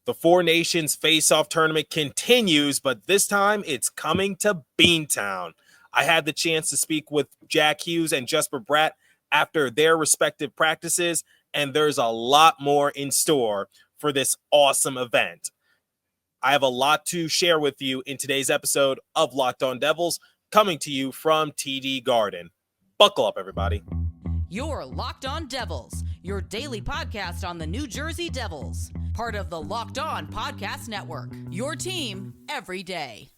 The Four Nations Face-Off Tournament continues, but this time it's coming to Beantown. I had the chance to speak with Jack Hughes and Jesper Bratt after their respective practices, and there's a lot more in store for this awesome event. I have a lot to share with you in today's episode of Locked On Devils, coming to you from TD Garden. Buckle up, everybody. You're Locked On Devils, your daily podcast on the New Jersey Devils. Part of the Locked On Podcast Network, your team every day.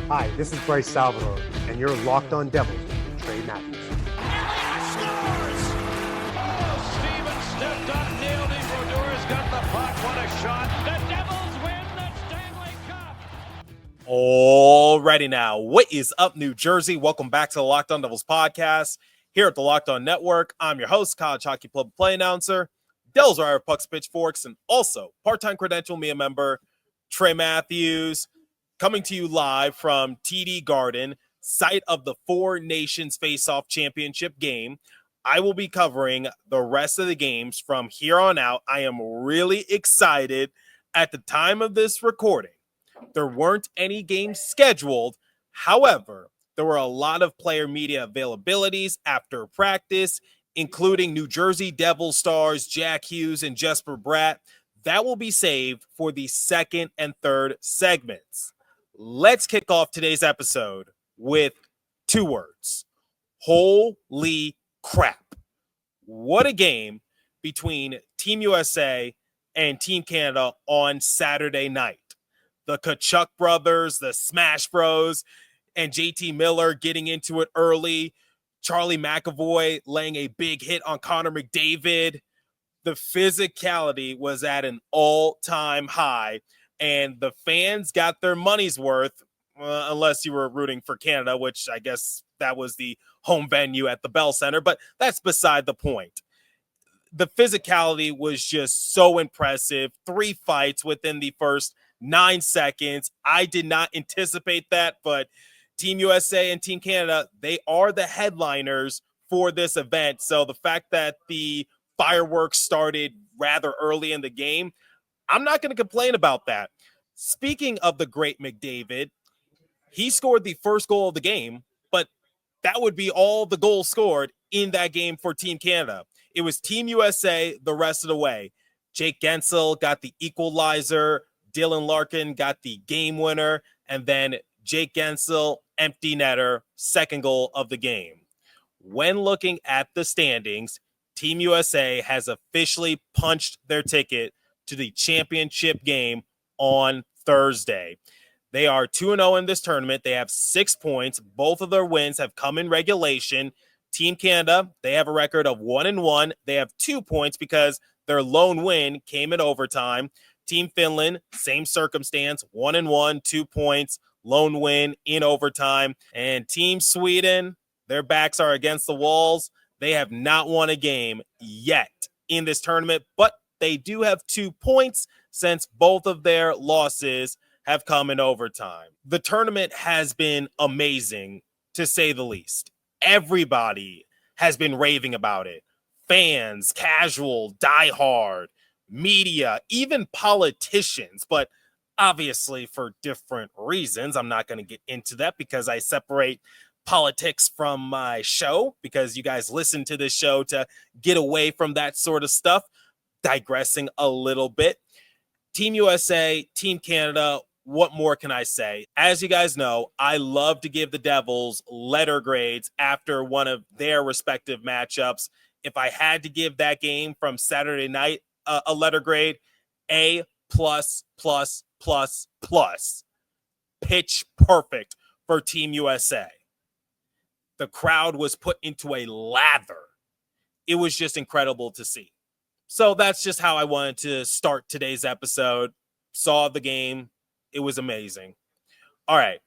Hi, this is Bryce Salvador, and you're Locked On Devils with Trey Matthews. Scores! Oh, Stevens stepped up, nailed it. Brodor's got the puck. What a shot. The Devils win the Stanley Cup. Alrighty now, what is up, New Jersey? Welcome back to the Locked On Devils podcast. Here at the Locked On Network, I'm your host, college hockey play play announcer, Devils Wire Pucks Pitchforks, and also part-time credential media member, Trey Matthews, coming to you live from TD Garden, site of the Four Nations Face-Off Championship game. I will be covering the rest of the games from here on out. I am really excited. At the time of this recording, there weren't any games scheduled. However, there were a lot of player media availabilities after practice, including New Jersey Devils stars Jack Hughes and Jesper Bratt. That will be saved for the second and third segments. Let's kick off today's episode with two words. Holy crap. What a game between Team USA and Team Canada on Saturday night. The Kachuk brothers, the Smash Bros, and JT Miller getting into it early. Charlie McAvoy laying a big hit on Connor McDavid. The physicality was at an all-time high, and the fans got their money's worth, unless you were rooting for Canada, which I guess that was the home venue at the Bell Center, but that's beside the point. The physicality was just so impressive. 3 fights within the first 9 seconds. I did not anticipate that, but Team USA and Team Canada, they are the headliners for this event. So the fact that the fireworks started rather early in the game, I'm not going to complain about that. Speaking of the great McDavid, he scored the first goal of the game, but that would be all the goals scored in that game for Team Canada. It was Team USA the rest of the way. Jake Gensel got the equalizer. Dylan Larkin got the game winner. And then Jake Gensel, empty netter, second goal of the game. When looking at the standings, Team USA has officially punched their ticket to the championship game on Thursday. They are 2-0 in this tournament. They have 6 points. Both of their wins have come in regulation. Team Canada, they have a record of 1-1. They have 2 points because their lone win came in overtime. Team Finland, same circumstance, 1-1, 2 points, lone win in overtime. And Team Sweden, their backs are against the walls. They have not won a game yet in this tournament, but they do have 2 points since both of their losses have come in overtime. The tournament has been amazing, to say the least. Everybody has been raving about it. Fans, casual, diehard, media, even politicians, but obviously for different reasons. I'm not going to get into that because I separate politics from my show, because you guys listen to this show to get away from that sort of stuff. Digressing a little bit. Team USA, Team Canada, what more can I say? As you guys know, I love to give the Devils letter grades after one of their respective matchups. If I had to give that game from Saturday night a letter grade, A++++. Pitch perfect for Team USA. The crowd was put into a lather. It was just incredible to see. So that's just how I wanted to start today's episode. Saw the game. It was amazing. All right.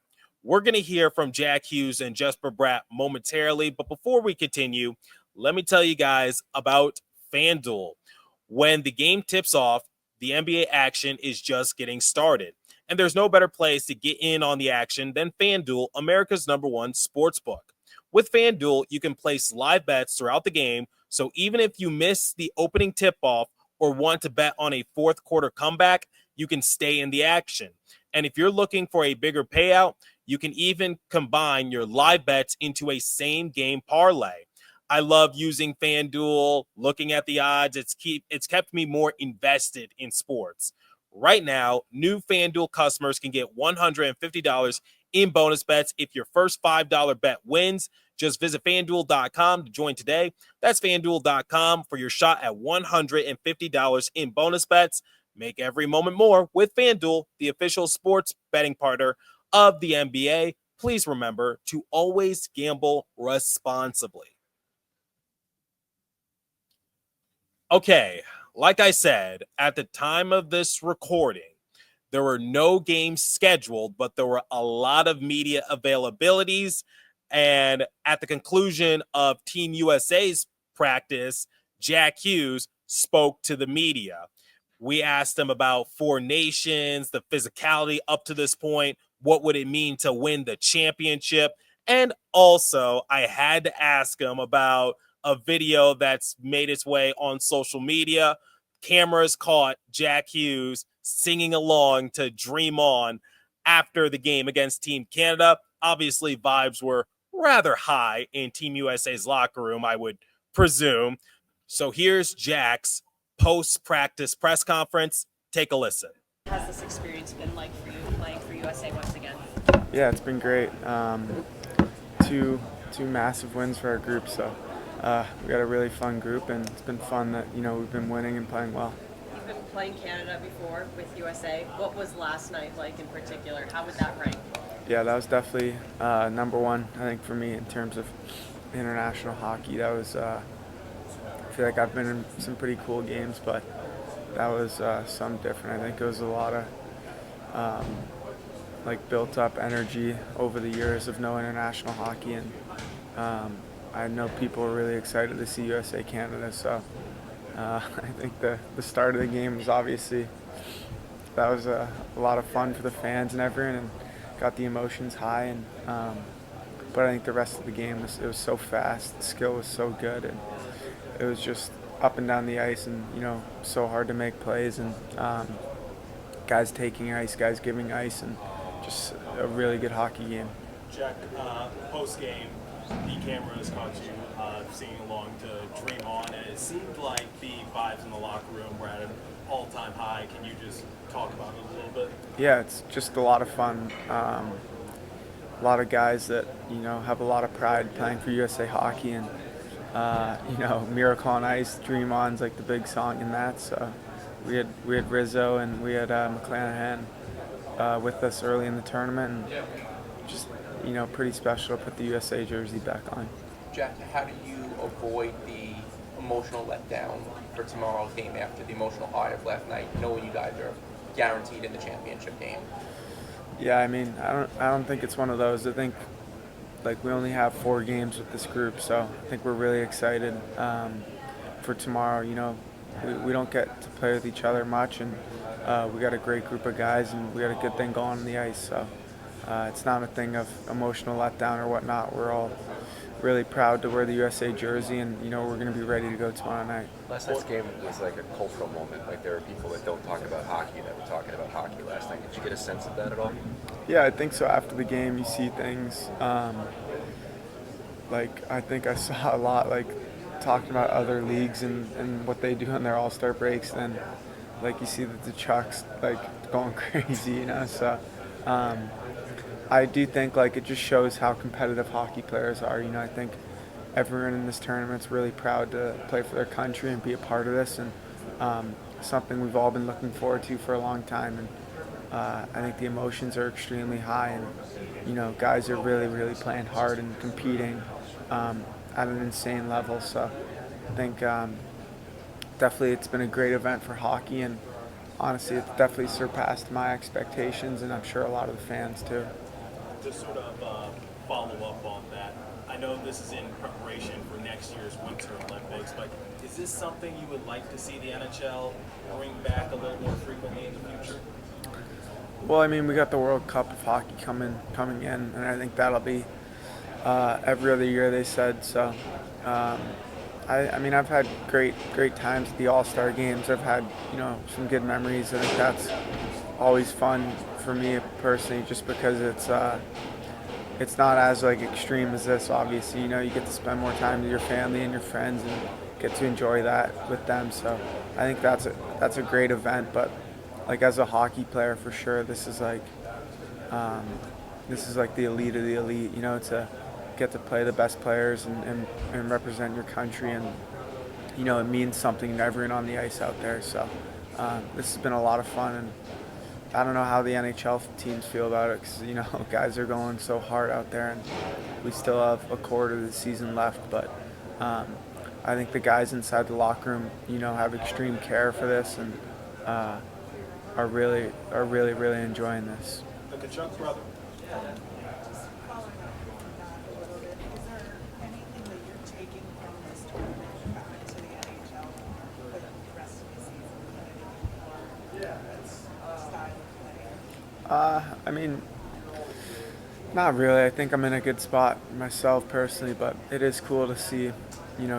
We're going to hear from Jack Hughes and Jesper Bratt momentarily. But before we continue, let me tell you guys about FanDuel. When the game tips off, the NBA action is just getting started. And there's no better place to get in on the action than FanDuel, America's #1 sportsbook. With FanDuel, you can place live bets throughout the game, so even if you miss the opening tip-off or want to bet on a fourth quarter comeback, you can stay in the action. And if you're looking for a bigger payout, you can even combine your live bets into a same game parlay. I love using FanDuel, looking at the odds. It's kept me more invested in sports. Right now, new FanDuel customers can get $150 in bonus bets if your first $5 bet wins. Just visit FanDuel.com to join today. That's FanDuel.com for your shot at $150 in bonus bets. Make every moment more with FanDuel, the official sports betting partner of the NBA. Please remember to always gamble responsibly. Okay, like I said, at the time of this recording, there were no games scheduled, but there were a lot of media availabilities. And at the conclusion of Team USA's practice, Jack Hughes spoke to the media. We asked him about Four Nations, the physicality up to this point, what would it mean to win the championship? And also, I had to ask him about a video that's made its way on social media. Cameras caught Jack Hughes singing along to Dream On after the game against Team Canada. Obviously, vibes were rather high in Team USA's locker room, I would presume. So here's Jack's post-practice press conference. Take a listen. What has this experience been like for you playing for USA once again? Yeah, it's been great. Two massive wins for our group, so we got a really fun group, and it's been fun that we've been winning and playing well. You've been playing Canada before with USA. What was last night like in particular? How would that rank? Yeah, that was definitely number one, I think, for me in terms of international hockey. That was I feel like I've been in some pretty cool games, but that was something different. I think it was a lot of built up energy over the years of no international hockey, and I know people were really excited to see USA Canada, so I think the start of the game was obviously, that was a lot of fun for the fans and everyone, and got the emotions high, and but I think the rest of the game it was so fast, the skill was so good, and it was just up and down the ice, and so hard to make plays, and guys taking ice, guys giving ice, and just a really good hockey game. Jack, post game, the cameras caught you singing along to Dream On, and it seemed like the vibes in the locker room were at an all-time high. Can you just talk about it a little bit? Yeah, it's just a lot of fun. A lot of guys that have a lot of pride playing for USA Hockey, and Miracle on Ice, Dream On's like the big song in that. So we had Rizzo and we had McClanahan with us early in the tournament, and just pretty special to put the USA jersey back on. Jack, how do you avoid the emotional letdown for tomorrow's game after the emotional high of last night, knowing you guys are guaranteed in the championship game? Yeah, I mean, I don't think it's one of those. I think we only have 4 games with this group, so I think we're really excited for tomorrow. We don't get to play with each other much, and we got a great group of guys, and we got a good thing going on the ice. So it's not a thing of emotional letdown or whatnot. We're all really proud to wear the USA jersey, and we're going to be ready to go tomorrow night. Last night's game was like a cultural moment. Like, there are people that don't talk about hockey that were talking about hockey last night. Did you get a sense of that at all? Yeah, I think so. After the game, you see things. I think I saw a lot talking about other leagues and what they do on their All-Star breaks. Then you see the Chucks going crazy, So I do think it just shows how competitive hockey players are. I think everyone in this tournament's really proud to play for their country and be a part of this, and something we've all been looking forward to for a long time. And I think the emotions are extremely high, and guys are really, really playing hard and competing at an insane level. So I think definitely it's been a great event for hockey, and honestly, it's definitely surpassed my expectations, and I'm sure a lot of the fans too. To sort of follow up on that, I know this is in preparation for next year's Winter Olympics, but is this something you would like to see the NHL bring back a little more frequently in the future? Well, I mean, we got the World Cup of Hockey coming in, and I think that'll be every other year, they said. So I mean, I've had great times at the All-Star games. I've had, some good memories. I think that's always fun for me personally, just because it's not as like extreme as this. Obviously, you get to spend more time with your family and your friends and get to enjoy that with them. So I think that's a great event. But like as a hockey player, for sure, this is like the elite of the elite. To get to play the best players and represent your country, and it means something to everyone on the ice out there. So this has been a lot of fun, and I don't know how the NHL teams feel about it, because guys are going so hard out there, and we still have a quarter of the season left. But I think the guys inside the locker room have extreme care for this, and are really enjoying this. The Kachuk brother. I mean, not really. I think I'm in a good spot myself personally, but it is cool to see,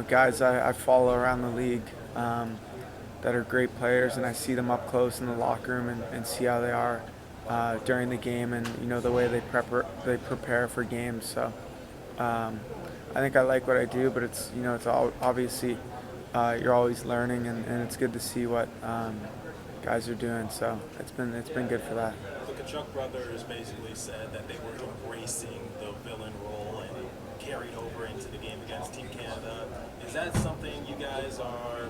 guys I follow around the league that are great players, and I see them up close in the locker room and see how they are during the game, and the way they prepare for games. So I think I like what I do, but it's it's all obviously you're always learning, and it's good to see what guys are doing. So it's been good for that. The Kachuk brothers basically said that they were embracing the villain role and carried over into the game against Team Canada. Is that something you guys are?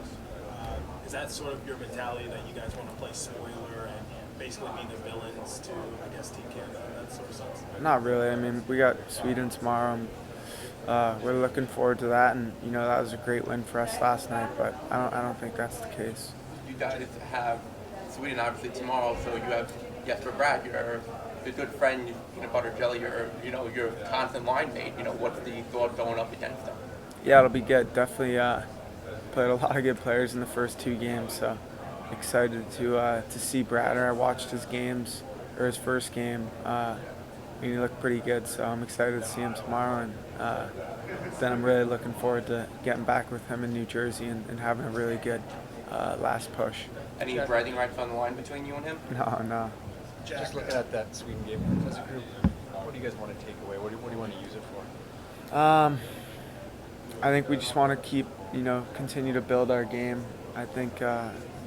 Is that sort of your mentality, that you guys want to play spoiler and basically be the villains to, I guess, Team Canada, that sort of sense? Not really. I mean, we got Sweden tomorrow. We're looking forward to that, and that was a great win for us last night. But I don't think that's the case. You guys have Sweden obviously tomorrow, so you have Jesper Bratt, your good friend, peanut butter jelly, your constant line mate. What's the thought going up against them? Yeah, it'll be good. Definitely played a lot of good players in the first two games, so excited to see Bratter. I watched his first game, and he looked pretty good, so I'm excited to see him tomorrow, and then I'm really looking forward to getting back with him in New Jersey and having a really good last push. Any bragging rights on the line between you and him? No. Just looking at that Sweden game as a group, what do you guys want to take away? What do you want to use it for? I think we just want to keep, continue to build our game. I think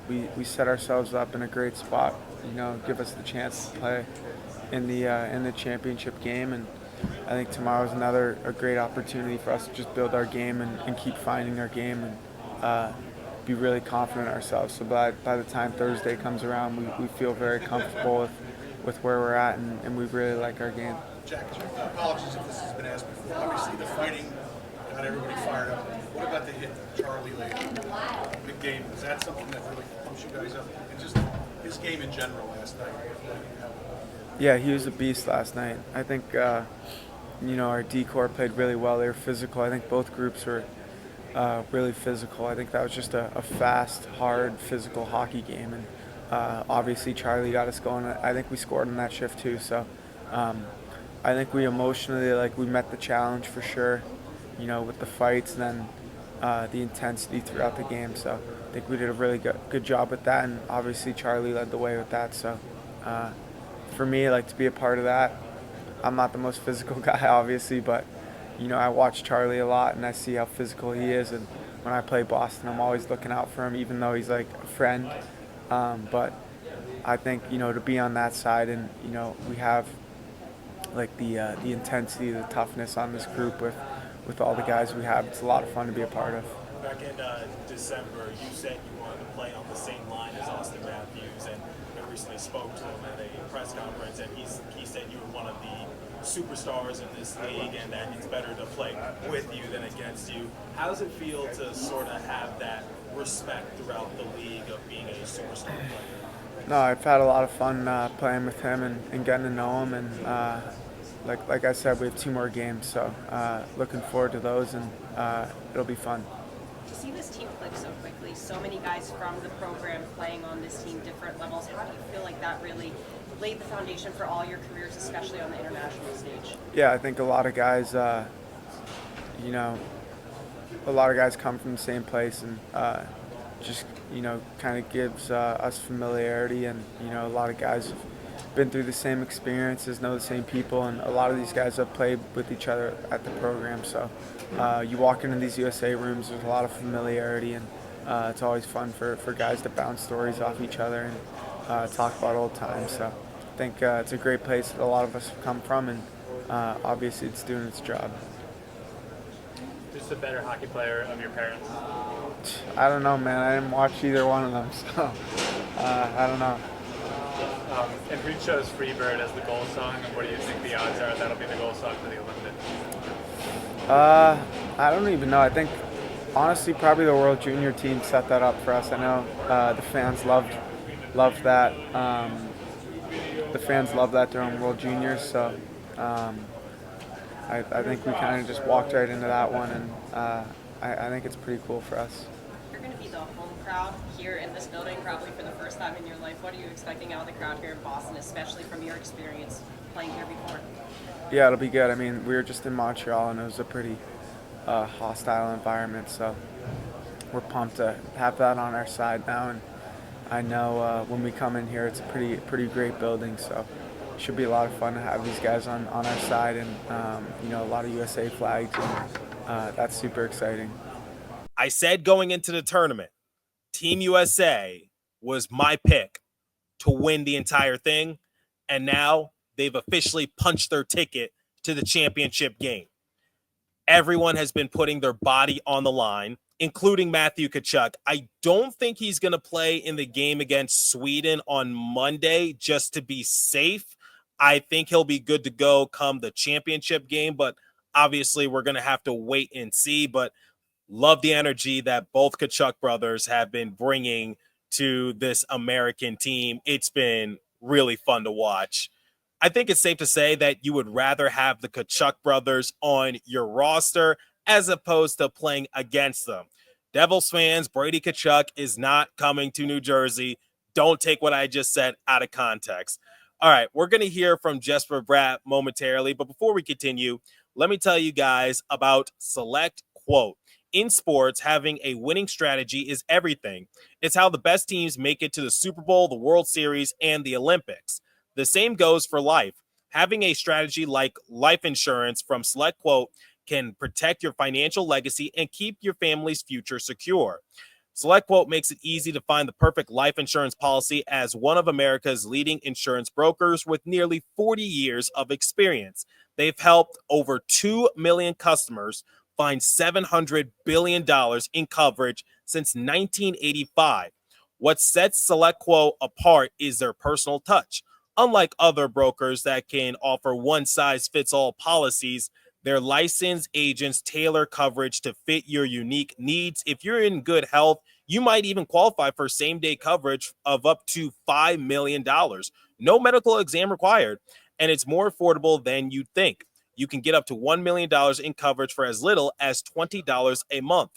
we set ourselves up in a great spot. Give us the chance to play in the championship game, and I think tomorrow is a great opportunity for us to just build our game and keep finding our game and be really confident in ourselves. So by the time Thursday comes around, we feel very comfortable with where we're at, and we really like our game. Jack, apologies if this has been asked before. Obviously, the fighting got everybody fired up. What about the hit Charlie late? Big game. Is that something that really pumps you guys up? And just his game in general last night. Yeah, he was a beast last night. I think, our D-corps played really well. They were physical. I think both groups were really physical. I think that was just a fast, hard, physical hockey game. And obviously Charlie got us going. I think we scored in that shift too. So I think we emotionally, we met the challenge for sure, with the fights and then the intensity throughout the game. So I think we did a really good job with that. And obviously Charlie led the way with that. So for me, to be a part of that, I'm not the most physical guy, obviously, but I watch Charlie a lot, and I see how physical he is. And when I play Boston, I'm always looking out for him, even though he's a friend. But I think to be on that side, and we have the intensity, the toughness on this group with all the guys we have. It's a lot of fun to be a part of. Back in December, you said you wanted to play on the same line as Austin Matthews, and I recently spoke to him at a press conference, and he said you were one of the superstars in this league, and that it's better to play with you than against you. How does it feel to sort of have that respect throughout the league of being a superstar player? No, I've had a lot of fun playing with him and getting to know him, and like I said, we have 2 more games, so looking forward to those, and it'll be fun. To see this team click so quickly, so many guys from the program playing on this team, different levels, how do you feel like that really laid the foundation for all your careers, especially on the international stage? Yeah, I think a lot of guys, a lot of guys come from the same place, and just kind of gives us familiarity, and a lot of guys have been through the same experiences, know the same people, and a lot of these guys have played with each other at the program. So you walk into these USA rooms, there's a lot of familiarity, and it's always fun for guys to bounce stories off each other and talk about old times. So I think it's a great place that a lot of us have come from, and obviously it's doing its job. Who's the better hockey player of your parents? I don't know, man. I didn't watch either one of them, so I don't know. And who chose Freebird as the goal song, and what do you think the odds are that'll be the goal song for the Olympics? I don't even know. I think, honestly, probably the World Junior team set that up for us. I know the fans loved that. The fans loved that during World Juniors, so I think we kind of just walked right into that one, and I think it's pretty cool for us. You're going to be the home crowd here in this building probably for the first time in your life. What are you expecting out of the crowd here in Boston, especially from your experience playing here before? Yeah, it'll be good. I mean, we were just in Montreal, and it was a pretty hostile environment, so we're pumped to have that on our side now. And I know when we come in here, it's a pretty great building, so it should be a lot of fun to have these guys on our side, and a lot of USA flags, and that's super exciting. I said going into the tournament, Team USA was my pick to win the entire thing, and now they've officially punched their ticket to the championship game. Everyone has been putting their body on the line, including Matthew Tkachuk. I don't think he's going to play in the game against Sweden on Monday just to be safe. I think he'll be good to go come the championship game, but obviously we're going to have to wait and see. But love the energy that both Tkachuk brothers have been bringing to this American team. It's been really fun to watch. I think it's safe to say that you would rather have the Tkachuk brothers on your roster as opposed to playing against them. Devils fans, Brady Tkachuk is not coming to New Jersey. Don't take what I just said out of context. All right, we're going to hear from Jesper Bratt momentarily, but before we continue, let me tell you guys about Select Quote. In sports, having a winning strategy is everything. It's how the best teams make it to the Super Bowl, the World Series, and the Olympics. The same goes for life. Having a strategy like life insurance from Select Quote can protect your financial legacy and keep your family's future secure. Select Quote makes it easy to find the perfect life insurance policy as one of America's leading insurance brokers with nearly 40 years of experience. They've helped over 2 million customers find $700 billion in coverage since 1985. What sets Select Quote apart is their personal touch. Unlike other brokers that can offer one-size-fits-all policies, their licensed agents tailor coverage to fit your unique needs. If you're in good health, you might even qualify for same-day coverage of up to $5 million. No medical exam required, and it's more affordable than you'd think. You can get up to $1 million in coverage for as little as $20 a month.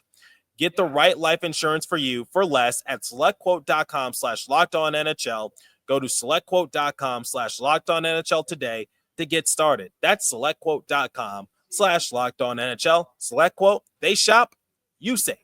Get the right life insurance for you for less at selectquote.com/lockedonnhl. Go to selectquote.com/lockedonnhl today to get started. That's selectquote.com/lockedonnhl. Select Quote, they shop, you save.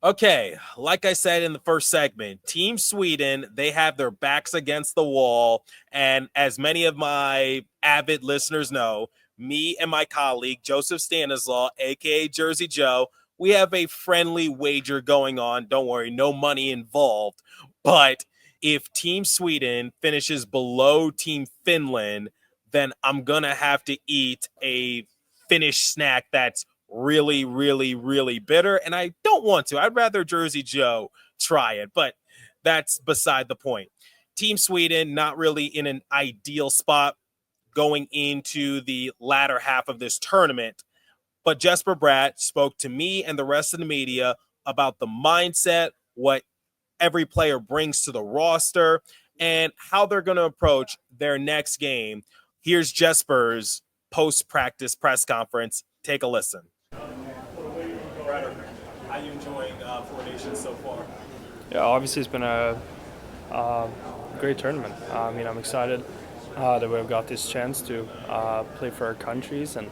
Okay, like I said in the first segment, Team Sweden, they have their backs against the wall. And as many of my avid listeners know, me and my colleague, Joseph Stanislaw, a.k.a. Jersey Joe, we have a friendly wager going on. Don't worry, no money involved. But if Team Sweden finishes below Team Finland, then I'm going to have to eat a Finnish snack that's really, really, really bitter, and I don't want to. I'd rather Jersey Joe try it, but that's beside the point. Team Sweden, not really in an ideal spot going into the latter half of this tournament, but Jesper Bratt spoke to me and the rest of the media about the mindset, what every player brings to the roster, and how they're going to approach their next game. Here's Jesper's post-practice press conference. Take a listen. How are you enjoying Four Nations so far? Yeah, obviously it's been a great tournament. I'm excited that we've got this chance to play for our countries, and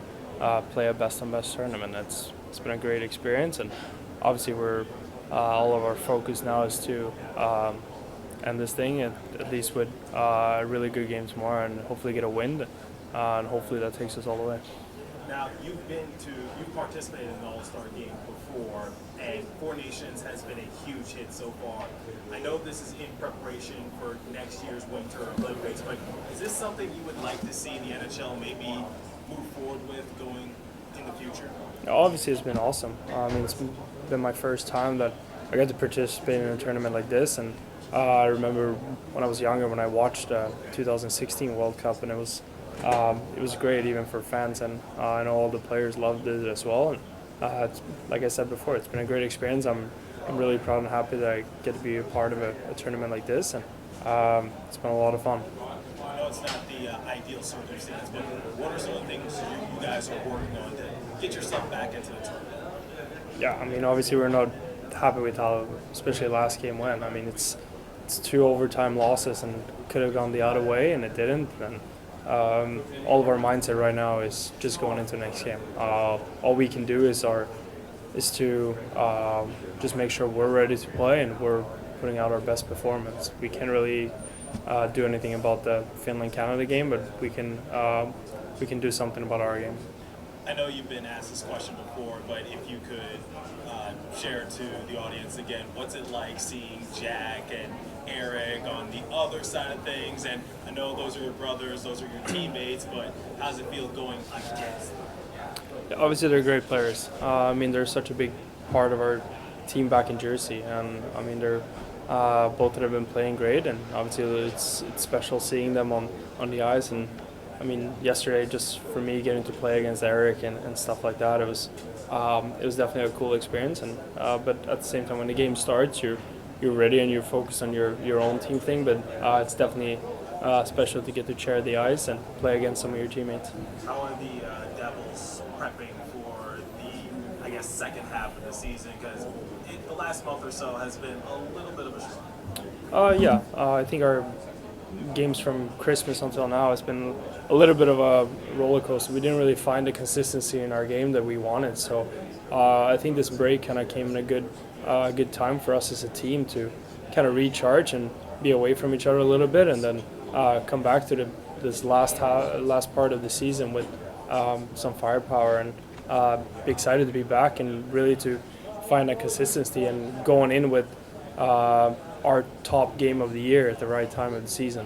play a best-on-best tournament. It's been a great experience, and obviously we're all of our focus now is to end this thing at least with a really good game tomorrow, and hopefully get a win, and hopefully that takes us all the way. Now, you've participated in the All-Star game before, and Four Nations has been a huge hit so far. I know this is in preparation for next year's Winter Olympics, but is this something you would like to see the NHL maybe move forward with going in the future? Obviously, it's been awesome. I mean, it's been my first time that I got to participate in a tournament like this, and I remember when I was younger when I watched 2016 World Cup, and it was great even for fans, and I know all the players loved it as well. And like I said before, it's been a great experience. I'm really proud and happy that I get to be a part of a tournament like this, and it's been a lot of fun. I know it's not the ideal circumstance, but what are some of the things you guys are working on to get yourself back into the tournament? Yeah, I mean, obviously we're not happy with how, especially last game went. I mean, it's 2 overtime losses and could have gone the other way, and it didn't. And all of our mindset right now is just going into the next game. All we can do is to just make sure we're ready to play and we're putting out our best performance. We can't really do anything about the Finland-Canada game, but we can do something about our game. I know you've been asked this question before, but if you could share to the audience again, what's it like seeing Jack and Eric on the other side of things? And I know those are your brothers, those are your teammates, but how does it feel going against them? Yeah, obviously, they're great players. I mean, they're such a big part of our team back in Jersey, and I mean, they're both have been playing great, and obviously, it's special seeing them on the ice. And I mean, yesterday, just for me getting to play against Eric and stuff like that, it was definitely a cool experience. And but at the same time, when the game starts, you're ready and you're focused on your own team thing. But it's definitely special to get to share the ice and play against some of your teammates. How are the Devils prepping for the, I guess, second half of the season? Because the last month or so has been a little bit of a struggle. I think our games from Christmas until now has been a little bit of a roller coaster. We didn't really find the consistency in our game that we wanted. So I think this break kind of came in a good time for us as a team to kind of recharge and be away from each other a little bit, and then come back to this last part of the season with some firepower, and be excited to be back and really to find that consistency and going in with our top game of the year at the right time of the season.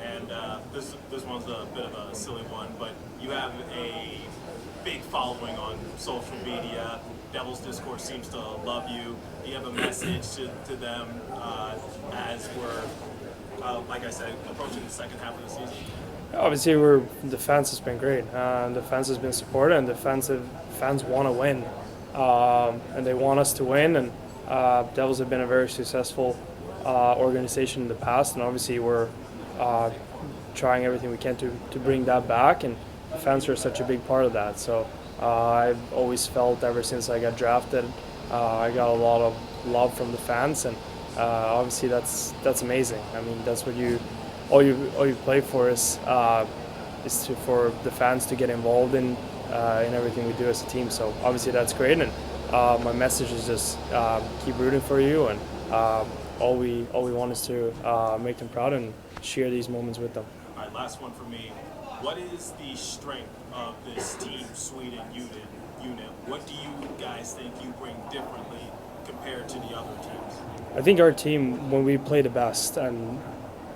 And this one's a bit of a silly one, but you have a big following on social media. Devils Discourse seems to love you. Do you have a message to them as we're, like I said, approaching the second half of the season? Obviously, the fans has been great. The fans has been supportive, and the fans want to win, and they want us to win. And Devils have been a very successful organization in the past, and obviously we're trying everything we can to bring that back. And the fans are such a big part of that. So I've always felt ever since I got drafted, I got a lot of love from the fans, and obviously that's amazing. I mean, that's what all you play for is for the fans to get involved in everything we do as a team. So obviously that's great, and my message is just keep rooting for you, and all we want is to make them proud and share these moments with them. All right, last one for me. What is the strength of this Team Sweden unit? What do you guys think you bring differently compared to the other teams? I think our team, when we play the best, and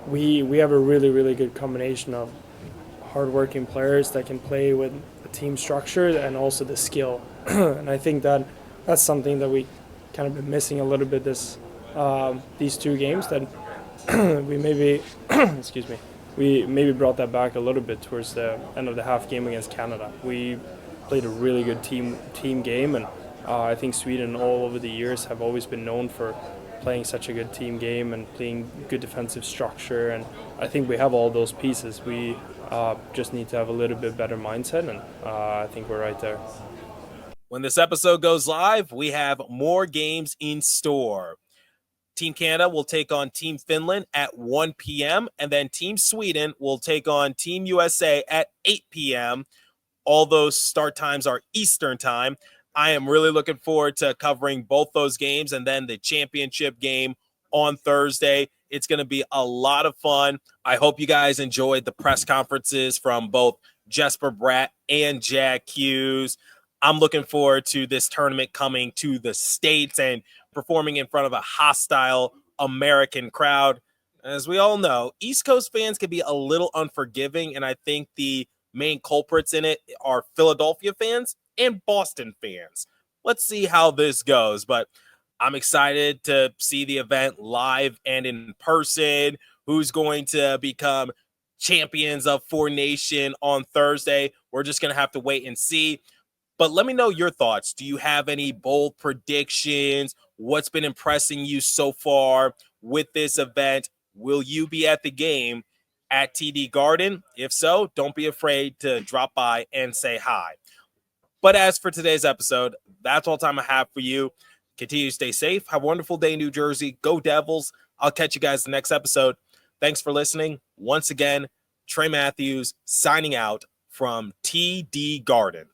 we have a really, really good combination of hardworking players that can play with a team structure and also the skill. And I think that's something that we kind of been missing a little bit these 2 games, that we maybe we maybe brought that back a little bit towards the end of the half game against Canada. We played a really good team game, and I think Sweden all over the years have always been known for playing such a good team game and playing good defensive structure, and I think we have all those pieces. We just need to have a little bit better mindset, and I think we're right there. When this episode goes live, we have more games in store. Team Canada will take on Team Finland at 1 p.m. and then Team Sweden will take on Team USA at 8 p.m. All those start times are Eastern time. I am really looking forward to covering both those games and then the championship game on Thursday. It's going to be a lot of fun. I hope you guys enjoyed the press conferences from both Jesper Bratt and Jack Hughes. I'm looking forward to this tournament coming to the States and performing in front of a hostile American crowd. As we all know, East Coast fans can be a little unforgiving, and I think the main culprits in it are Philadelphia fans and Boston fans. Let's see how this goes, but I'm excited to see the event live and in person. Who's going to become champions of Four Nation on Thursday? We're just going to have to wait and see. But let me know your thoughts. Do you have any bold predictions? What's been impressing you so far with this event? Will you be at the game at TD Garden? If so, don't be afraid to drop by and say hi. But as for today's episode, that's all the time I have for you. Continue to stay safe. Have a wonderful day in New Jersey. Go Devils. I'll catch you guys in the next episode. Thanks for listening. Once again, Trey Matthews signing out from TD Garden.